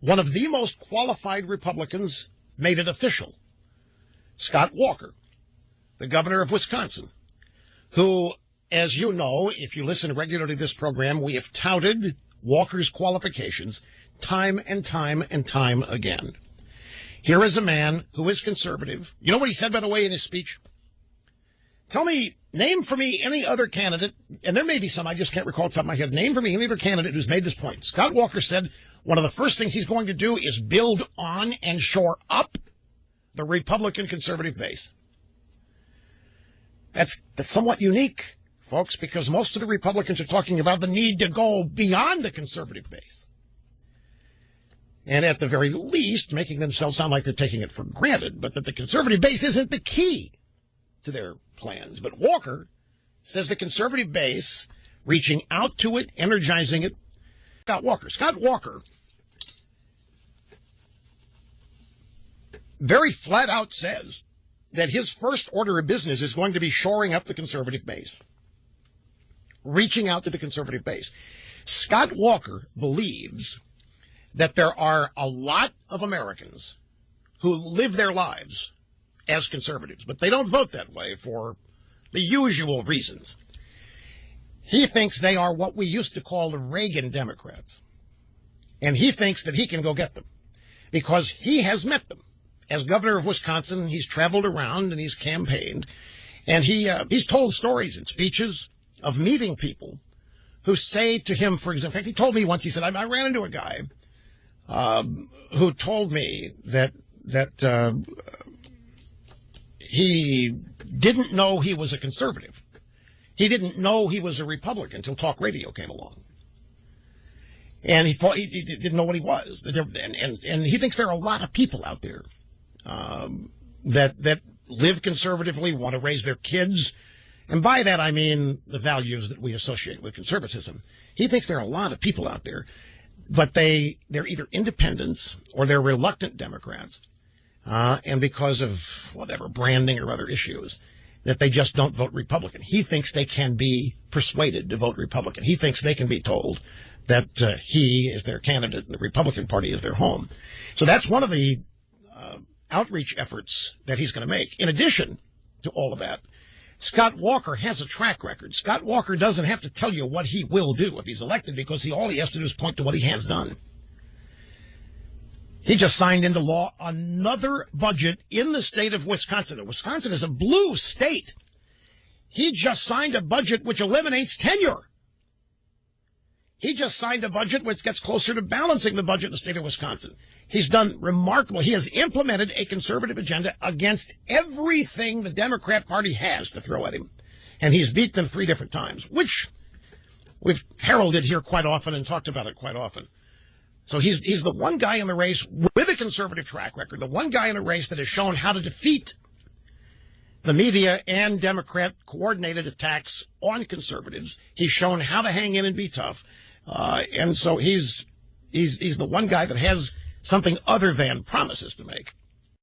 one of the most qualified Republicans made it official. Scott Walker, the governor of Wisconsin, who, as you know, if you listen regularly to this program, we have touted Walker's qualifications time and time and time again. Here is a man who is conservative. You know what he said, by the way, in his speech? Name for me any other candidate, and there may be some, I just can't recall off the top of my head. Name for me any other candidate who's made this point. Scott Walker said one of the first things he's going to do is build on and shore up the Republican conservative base. That's somewhat unique, folks, because most of the Republicans are talking about the need to go beyond the conservative base. And at the very least, making themselves sound like they're taking it for granted, but that the conservative base isn't the key to their plans. But Walker says the conservative base, reaching out to it, energizing it. Scott Walker very flat out says that his first order of business is going to be shoring up the conservative base, reaching out to the conservative base. Scott Walker believes that there are a lot of Americans who live their lives as conservatives, but they don't vote that way for the usual reasons. He thinks they are what we used to call the Reagan Democrats, and he thinks that he can go get them because he has met them. As governor of Wisconsin, he's traveled around and he's campaigned, and he's told stories and speeches of meeting people who say to him, for example, in fact, he told me once, he said, I ran into a guy who told me that he didn't know he was a conservative. He didn't know he was a Republican until talk radio came along. And he thought he didn't know what he was. And he thinks there are a lot of people out there that live conservatively, want to raise their kids. And by that, I mean the values that we associate with conservatism. He thinks there are a lot of people out there, but they're either independents or they're reluctant Democrats. And because of whatever, branding or other issues, that they just don't vote Republican. He thinks they can be persuaded to vote Republican. He thinks they can be told that he is their candidate and the Republican Party is their home. So that's one of the outreach efforts that he's going to make. In addition to all of that, Scott Walker has a track record. Scott Walker doesn't have to tell you what he will do if he's elected because all he has to do is point to what he has done. He just signed into law another budget in the state of Wisconsin. And Wisconsin is a blue state. He just signed a budget which eliminates tenure. He just signed a budget which gets closer to balancing the budget in the state of Wisconsin. He's done remarkable. He has implemented a conservative agenda against everything the Democrat Party has to throw at him. And he's beat them 3 different times, which we've heralded here quite often and talked about it quite often. So he's the one guy in the race with a conservative track record, the one guy in a race that has shown how to defeat the media and Democrat coordinated attacks on conservatives. He's shown how to hang in and be tough. And so he's the one guy that has something other than promises to make.